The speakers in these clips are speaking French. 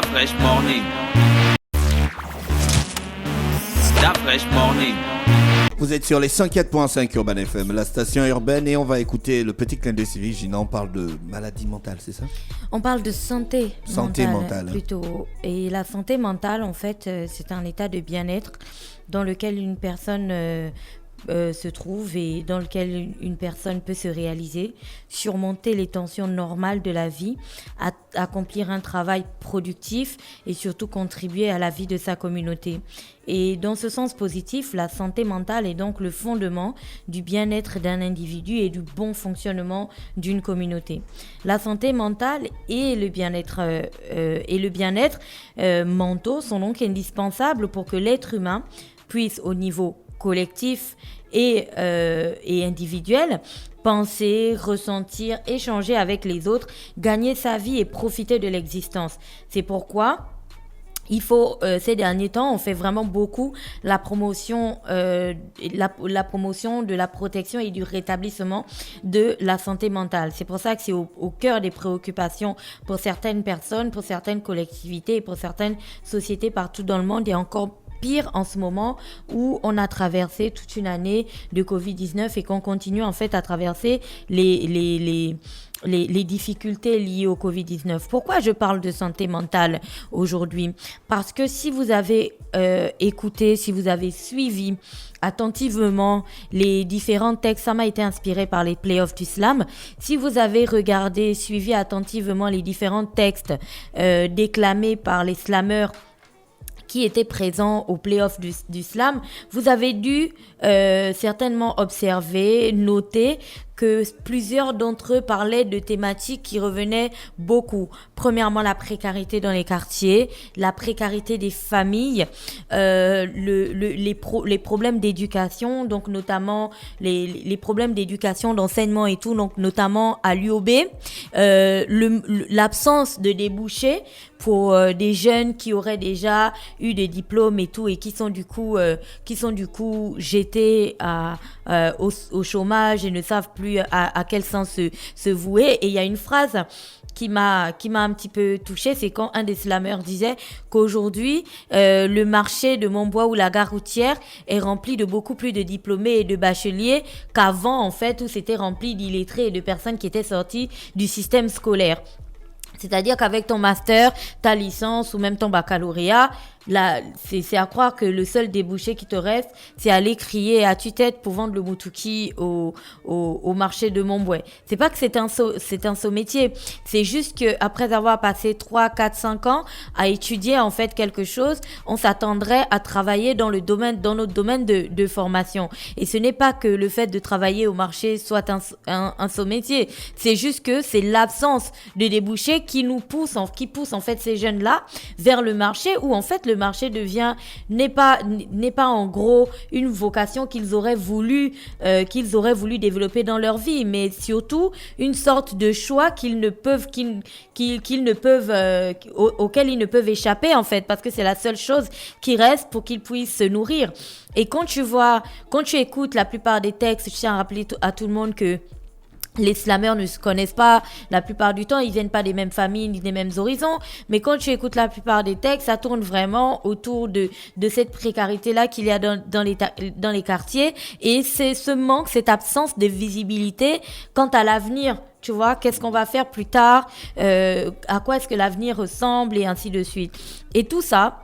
Fresh Morning. Fresh Morning. Vous êtes sur les 104.5 Urban FM, la station urbaine, et on va écouter le petit clin d'œil Sylvie. Gina, on parle de maladie mentale, c'est ça? On parle de santé mentale plutôt. Et la santé mentale, en fait, c'est un état de bien-être dans lequel une personne se trouve et dans lequel une personne peut se réaliser, surmonter les tensions normales de la vie, accomplir un travail productif et surtout contribuer à la vie de sa communauté. Et dans ce sens positif, la santé mentale est donc le fondement du bien-être d'un individu et du bon fonctionnement d'une communauté. La santé mentale et le bien-être mentaux sont donc indispensables pour que l'être humain puisse, au niveau collectif et individuel, penser, ressentir, échanger avec les autres, gagner sa vie et profiter de l'existence. C'est pourquoi il faut, ces derniers temps, on fait vraiment beaucoup la promotion de la protection et du rétablissement de la santé mentale. C'est pour ça que c'est au cœur des préoccupations pour certaines personnes, pour certaines collectivités et pour certaines sociétés partout dans le monde, et encore pire en ce moment où on a traversé toute une année de Covid-19 et qu'on continue en fait à traverser les difficultés liées au Covid-19. Pourquoi je parle de santé mentale aujourd'hui? Parce que si vous avez écouté, si vous avez suivi attentivement les différents textes, ça m'a été inspiré par les playoffs du slam. Si vous avez regardé, suivi attentivement les différents textes déclamés par les slammeurs qui étaient présents au playoff du slam, vous avez dû certainement observer, noter que plusieurs d'entre eux parlaient de thématiques qui revenaient beaucoup. Premièrement, la précarité dans les quartiers, la précarité des familles, les problèmes d'éducation, donc notamment les problèmes d'éducation, d'enseignement et tout, donc notamment à l'UOB, l'absence de débouchés pour des jeunes qui auraient déjà eu des diplômes et tout et qui sont du coup jetés au chômage et ne savent plus à quel sens se vouer. Et il y a une phrase qui m'a un petit peu touchée, c'est quand un des slammeurs disait qu'aujourd'hui le marché de Montbois ou la gare routière est rempli de beaucoup plus de diplômés et de bacheliers qu'avant, en fait, où c'était rempli d'illettrés et de personnes qui étaient sorties du système scolaire. C'est-à-dire qu'avec ton master, ta licence ou même ton baccalauréat, là, c'est à croire que le seul débouché qui te reste, c'est aller crier à tue-tête pour vendre le moutouki au marché de Montbouet. C'est pas que c'est un saut métier. C'est juste que après avoir passé 3, 4, 5 ans à étudier en fait quelque chose, on s'attendrait à travailler dans notre domaine de formation. Et ce n'est pas que le fait de travailler au marché soit un saut métier. C'est juste que c'est l'absence de débouchés qui pousse en fait ces jeunes-là vers le marché, où en fait le marché n'est pas en gros une vocation qu'ils auraient voulu développer dans leur vie, mais surtout une sorte de choix auquel ils ne peuvent échapper en fait, parce que c'est la seule chose qui reste pour qu'ils puissent se nourrir. Et quand tu écoutes la plupart des textes, je tiens à rappeler à tout le monde que les slammeurs ne se connaissent pas la plupart du temps, ils viennent pas des mêmes familles ni des mêmes horizons, mais quand tu écoutes la plupart des textes, ça tourne vraiment autour de cette précarité-là qu'il y a dans les quartiers, et c'est ce manque, cette absence de visibilité quant à l'avenir. Tu vois, qu'est-ce qu'on va faire plus tard, à quoi est-ce que l'avenir ressemble, et ainsi de suite. Et tout ça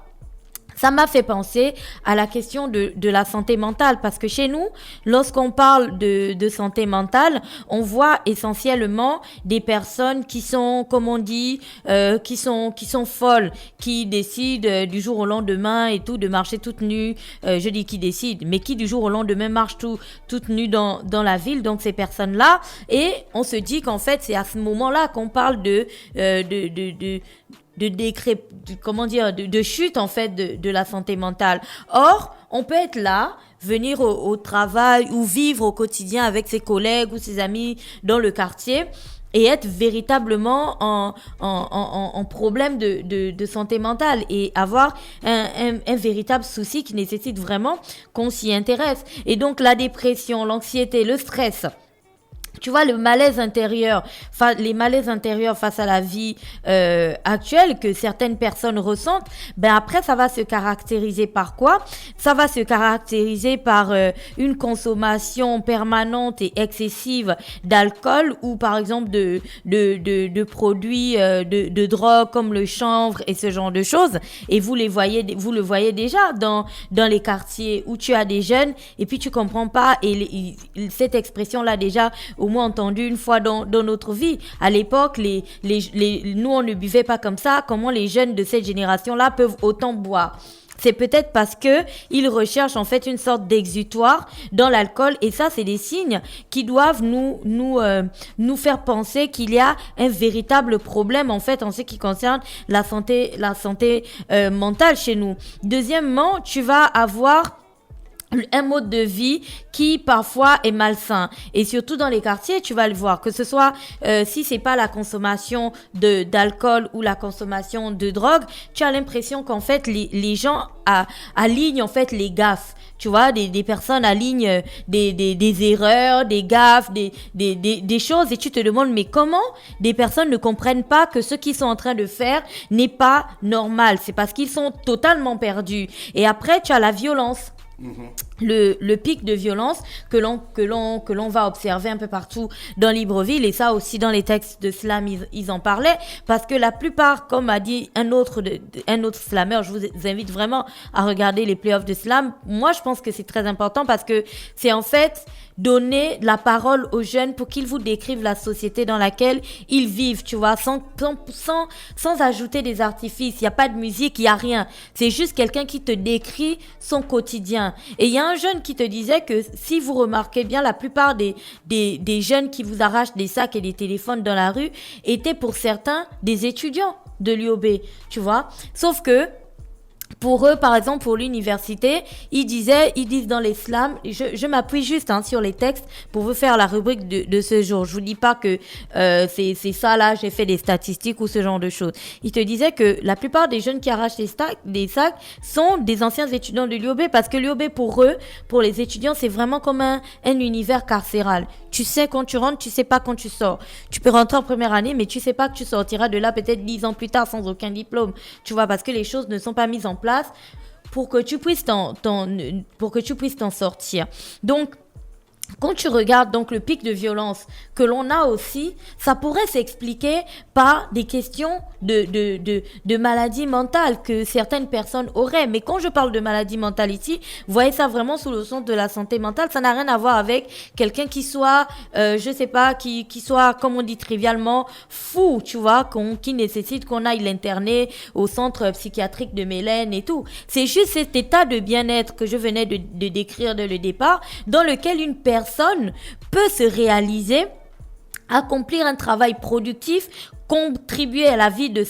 m'a fait penser à la question de la santé mentale, parce que chez nous, lorsqu'on parle de santé mentale, on voit essentiellement des personnes qui sont, comme on dit, qui sont folles, qui décident du jour au lendemain et tout de marcher toutes nues. Je dis qui décident, mais qui du jour au lendemain marchent toutes nues dans la ville. Donc ces personnes-là, et on se dit qu'en fait c'est à ce moment-là qu'on parle de chute en fait de la santé mentale. Or, on peut être là, venir au travail ou vivre au quotidien avec ses collègues ou ses amis dans le quartier et être véritablement en problème de santé mentale et avoir un véritable souci qui nécessite vraiment qu'on s'y intéresse. Et donc la dépression, l'anxiété, le stress, tu vois, les malaises intérieurs face à la vie actuelle que certaines personnes ressentent, ben après, ça va se caractériser par quoi? Ça va se caractériser par une consommation permanente et excessive d'alcool ou par exemple de produits de drogue comme le chanvre et ce genre de choses. Et vous le voyez déjà dans les quartiers où tu as des jeunes et puis tu comprends pas et cette expression-là déjà au moins entendu une fois dans notre vie. À l'époque, nous, on ne buvait pas comme ça. Comment les jeunes de cette génération-là peuvent autant boire? C'est peut-être parce que ils recherchent en fait une sorte d'exutoire dans l'alcool et ça, c'est des signes qui doivent nous faire penser qu'il y a un véritable problème en fait en ce qui concerne la santé mentale chez nous. Deuxièmement, tu vas avoir un mode de vie qui parfois est malsain et surtout dans les quartiers tu vas le voir que ce soit si c'est pas la consommation d'alcool ou la consommation de drogue, tu as l'impression qu'en fait les gens alignent en fait les gaffes. Tu vois, des personnes alignent des erreurs, des gaffes, des choses et tu te demandes mais comment des personnes ne comprennent pas que ce qu'ils sont en train de faire n'est pas normal. C'est parce qu'ils sont totalement perdus. Et après, tu as la violence. Le pic de violence que l'on va observer un peu partout dans Libreville et ça aussi dans les textes de slam ils en parlaient parce que la plupart comme a dit un autre slammer, je vous invite vraiment à regarder les playoffs de slam. Moi je pense que c'est très important parce que c'est en fait donner la parole aux jeunes pour qu'ils vous décrivent la société dans laquelle ils vivent, tu vois, sans ajouter des artifices. Il n'y a pas de musique, il n'y a rien. C'est juste quelqu'un qui te décrit son quotidien. Et il y a un jeune qui te disait que si vous remarquez bien, la plupart des jeunes qui vous arrachent des sacs et des téléphones dans la rue étaient pour certains des étudiants de l'UOB, tu vois. Sauf que pour eux, par exemple, pour l'université, ils disent dans les slams, je m'appuie juste sur les textes pour vous faire la rubrique de ce jour. Je vous dis pas que c'est ça là, j'ai fait des statistiques ou ce genre de choses. Ils te disaient que la plupart des jeunes qui arrachent des sacs sont des anciens étudiants de l'UOB parce que l'UOB pour eux, pour les étudiants, c'est vraiment comme un univers carcéral. Tu sais quand tu rentres, tu sais pas quand tu sors. Tu peux rentrer en première année, mais tu sais pas que tu sortiras de là peut-être 10 ans plus tard sans aucun diplôme. Tu vois, parce que les choses ne sont pas mises en place pour que tu puisses t'en sortir. Donc, quand tu regardes donc le pic de violence que l'on a aussi, ça pourrait s'expliquer par des questions de maladies mentales que certaines personnes auraient. Mais quand je parle de maladie mentale ici, voyez ça vraiment sous le sens de la santé mentale. Ça n'a rien à voir avec quelqu'un qui soit, je sais pas, qui soit, comme on dit trivialement, fou, tu vois, qui nécessite qu'on aille l'interner au centre psychiatrique de Mélène et tout. C'est juste cet état de bien-être que je venais de décrire dès le départ, dans lequel une personne peut se réaliser, accomplir un travail productif, contribuer à la vie de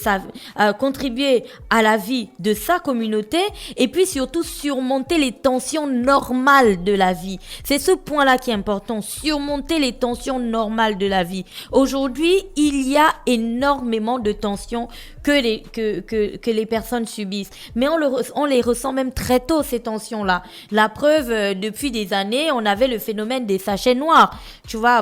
sa communauté et puis surtout surmonter les tensions normales de la vie. C'est ce point-là qui est important, surmonter les tensions normales de la vie. Aujourd'hui, il y a énormément de tensions que les personnes subissent, mais on les ressent même très tôt, ces tensions-là. La preuve, depuis des années, on avait le phénomène des sachets noirs, tu vois,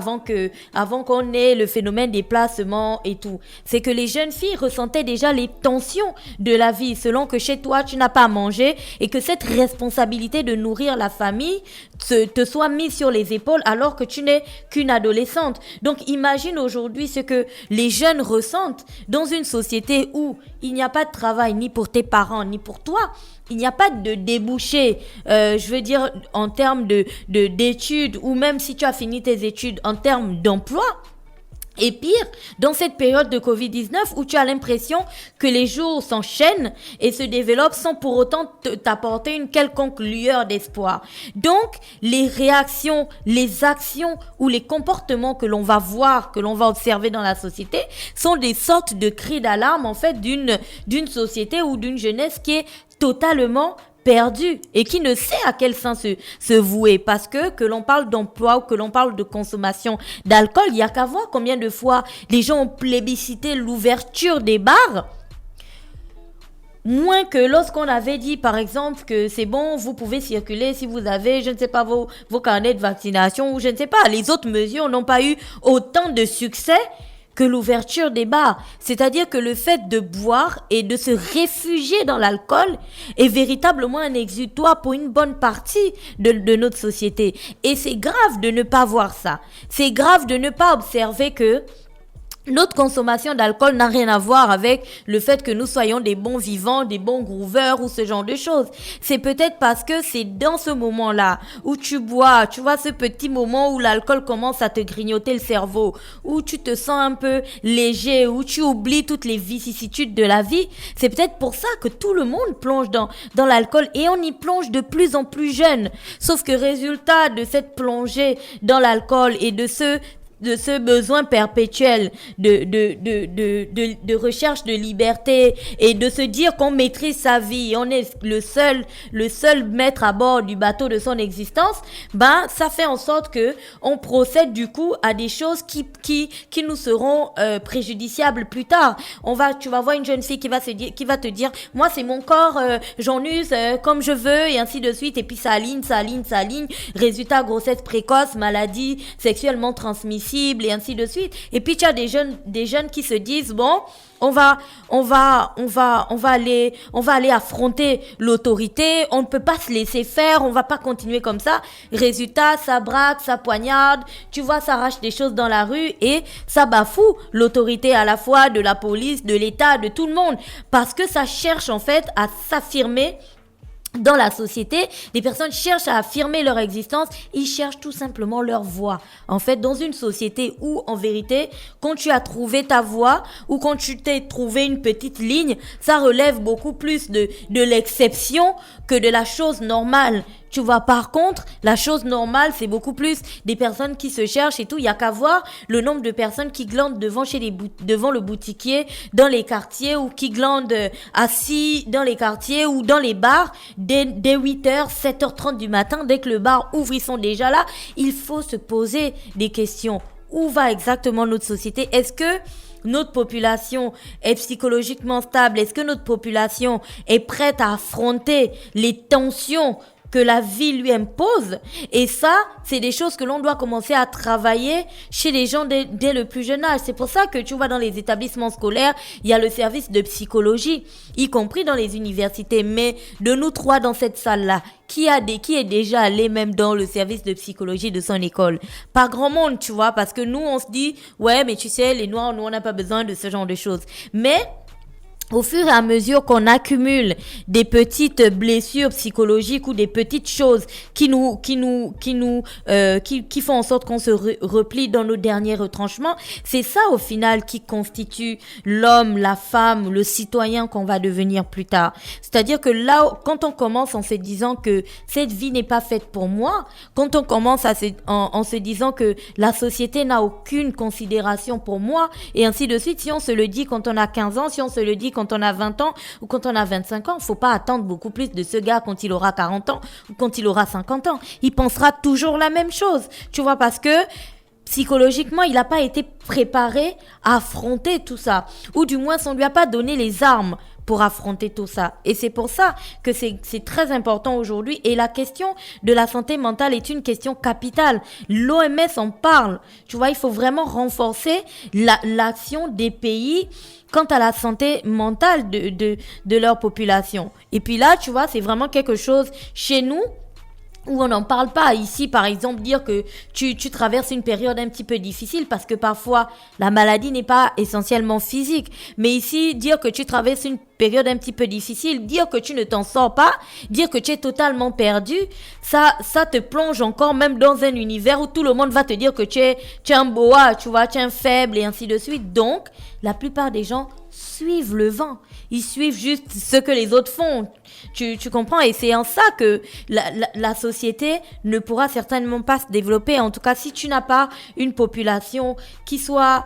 avant qu'on ait le phénomène des placements et tout. C'est que les jeunes filles ressentaient déjà les tensions de la vie, selon que chez toi, tu n'as pas à manger et que cette responsabilité de nourrir la famille te soit mise sur les épaules alors que tu n'es qu'une adolescente. Donc, imagine aujourd'hui ce que les jeunes ressentent dans une société où il n'y a pas de travail ni pour tes parents, ni pour toi. Il n'y a pas de débouché, je veux dire, en termes d'études ou même si tu as fini tes études en termes d'emploi. Et pire, dans cette période de Covid-19 où tu as l'impression que les jours s'enchaînent et se développent sans pour autant t'apporter une quelconque lueur d'espoir. Donc, les réactions, les actions ou les comportements que l'on va voir, que l'on va observer dans la société sont des sortes de cris d'alarme en fait d'une société ou d'une jeunesse qui est totalement perdu et qui ne sait à quel sens se vouer parce que l'on parle d'emploi ou que l'on parle de consommation d'alcool, il y a qu'à voir combien de fois les gens ont plébiscité l'ouverture des bars. Moins que lorsqu'on avait dit, par exemple, que c'est bon, vous pouvez circuler si vous avez, je ne sais pas, vos carnets de vaccination ou je ne sais pas. Les autres mesures n'ont pas eu autant de succès que l'ouverture des bars. C'est-à-dire que le fait de boire et de se réfugier dans l'alcool est véritablement un exutoire pour une bonne partie de notre société. Et c'est grave de ne pas voir ça. C'est grave de ne pas observer que notre consommation d'alcool n'a rien à voir avec le fait que nous soyons des bons vivants, des bons grooveurs ou ce genre de choses. C'est peut-être parce que c'est dans ce moment-là où tu bois, tu vois, ce petit moment où l'alcool commence à te grignoter le cerveau, où tu te sens un peu léger, où tu oublies toutes les vicissitudes de la vie. C'est peut-être pour ça que tout le monde plonge dans l'alcool et on y plonge de plus en plus jeune. Sauf que résultat de cette plongée dans l'alcool et de ce besoin perpétuel de recherche de liberté et de se dire qu'on maîtrise sa vie, on est le seul maître à bord du bateau de son existence, ça fait en sorte que on procède du coup à des choses qui nous seront préjudiciables plus tard. Tu vas voir une jeune fille qui va te dire moi c'est mon corps, j'en use comme je veux et ainsi de suite, et puis ça aligne, résultat grossesse précoce, maladie sexuellement transmissible et ainsi de suite. Et puis tu as des jeunes qui se disent bon, on va aller affronter l'autorité, on ne peut pas se laisser faire, on va pas continuer comme ça. Résultat, ça braque, ça poignarde, tu vois, ça arrache des choses dans la rue et ça bafoue l'autorité à la fois de la police, de l'État, de tout le monde, parce que ça cherche en fait à s'affirmer dans la société. Des personnes cherchent à affirmer leur existence, ils cherchent tout simplement leur voix. En fait, dans une société où, en vérité, quand tu as trouvé ta voix ou quand tu t'es trouvé une petite ligne, ça relève beaucoup plus de l'exception que de la chose normale. Tu vois, par contre, la chose normale, c'est beaucoup plus des personnes qui se cherchent et tout. Il y a qu'à voir le nombre de personnes qui glandent devant le boutiquier dans les quartiers ou qui glandent assis dans les quartiers ou dans les bars dès 8h, 7h30 du matin. Dès que le bar ouvre, ils sont déjà là. Il faut se poser des questions. Où va exactement notre société? Est-ce que notre population est psychologiquement stable? Est-ce que notre population est prête à affronter les tensions que la vie lui impose? Et ça, c'est des choses que l'on doit commencer à travailler chez les gens dès le plus jeune âge. C'est pour ça que tu vois dans les établissements scolaires, il y a le service de psychologie, y compris dans les universités. Mais de nous trois dans cette salle-là, qui est déjà allé même dans le service de psychologie de son école? Pas grand monde, tu vois, parce que nous, on se dit, ouais, mais tu sais, les Noirs, nous, on n'a pas besoin de ce genre de choses. Mais au fur et à mesure qu'on accumule des petites blessures psychologiques ou des petites choses qui font en sorte qu'on se replie dans nos derniers retranchements, c'est ça au final qui constitue l'homme, la femme, le citoyen qu'on va devenir plus tard. C'est-à-dire que là, quand on commence en se disant que cette vie n'est pas faite pour moi, quand on commence en se disant que la société n'a aucune considération pour moi, et ainsi de suite, si on se le dit quand on a 15 ans, si on se le dit quand on a 20 ans ou quand on a 25 ans, faut pas attendre beaucoup plus de ce gars quand il aura 40 ans ou quand il aura 50 ans. Il pensera toujours la même chose, tu vois, parce que psychologiquement, il n'a pas été préparé à affronter tout ça. Ou du moins, on ne lui a pas donné les armes pour affronter tout ça. Et c'est pour ça que c'est très important aujourd'hui. Et la question de la santé mentale est une question capitale. L'OMS en parle. Tu vois, il faut vraiment renforcer l'action des pays quant à la santé mentale de leur population. Et puis là, tu vois, c'est vraiment quelque chose chez nous où on n'en parle pas. Ici, par exemple, dire que tu traverses une période un petit peu difficile parce que parfois, la maladie n'est pas essentiellement physique. Mais ici, dire que tu traverses une période un petit peu difficile, dire que tu ne t'en sors pas, dire que tu es totalement perdu, ça te plonge encore même dans un univers où tout le monde va te dire que tu es un boa, tu vois, tu es un faible et ainsi de suite. Donc, la plupart des gens suivent le vent. Ils suivent juste ce que les autres font. Tu comprends? Et c'est en ça que la société ne pourra certainement pas se développer. En tout cas, si tu n'as pas une population qui soit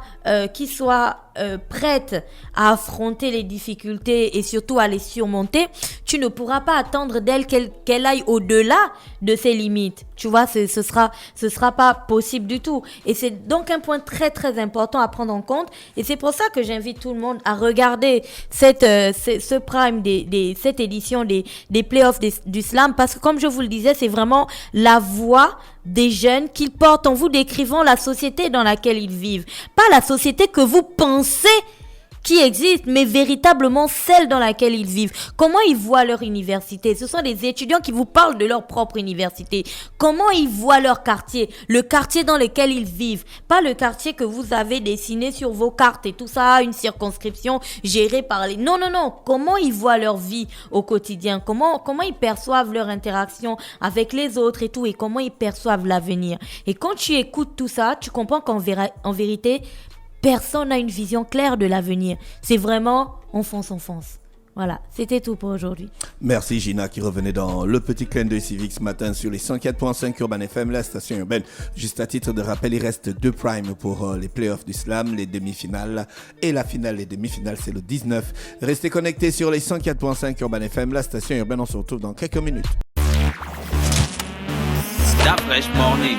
prête à affronter les difficultés et surtout à les surmonter, tu ne pourras pas attendre d'elle qu'elle aille au-delà de ses limites. Tu vois, ce sera pas possible du tout. Et c'est donc un point très très important à prendre en compte. Et c'est pour ça que j'invite tout le monde à regarder ce prime cette édition des playoffs du slam, parce que comme je vous le disais, c'est vraiment la voix des jeunes qu'ils portent en vous décrivant la société dans laquelle ils vivent. Pas la société que vous pensez qui existe, mais véritablement celle dans laquelle ils vivent. Comment ils voient leur université? Ce sont des étudiants qui vous parlent de leur propre université. Comment ils voient leur quartier? Le quartier dans lequel ils vivent. Pas le quartier que vous avez dessiné sur vos cartes et tout ça, une circonscription gérée par les... Non. Comment ils voient leur vie au quotidien? Comment ils perçoivent leur interaction avec les autres et tout, et comment ils perçoivent l'avenir? Et quand tu écoutes tout ça, tu comprends qu'en vérité, personne n'a une vision claire de l'avenir. C'est vraiment on fonce. Voilà, c'était tout pour aujourd'hui. Merci Gina qui revenait dans le petit clin d'œil civique ce matin sur les 104.5 Urban FM, la station urbaine. Juste à titre de rappel, il reste 2 primes pour les playoffs du slam, les demi-finales et la finale. Les demi-finales, c'est le 19. Restez connectés sur les 104.5 Urban FM, la station urbaine. On se retrouve dans quelques minutes. Stop Fresh Morning.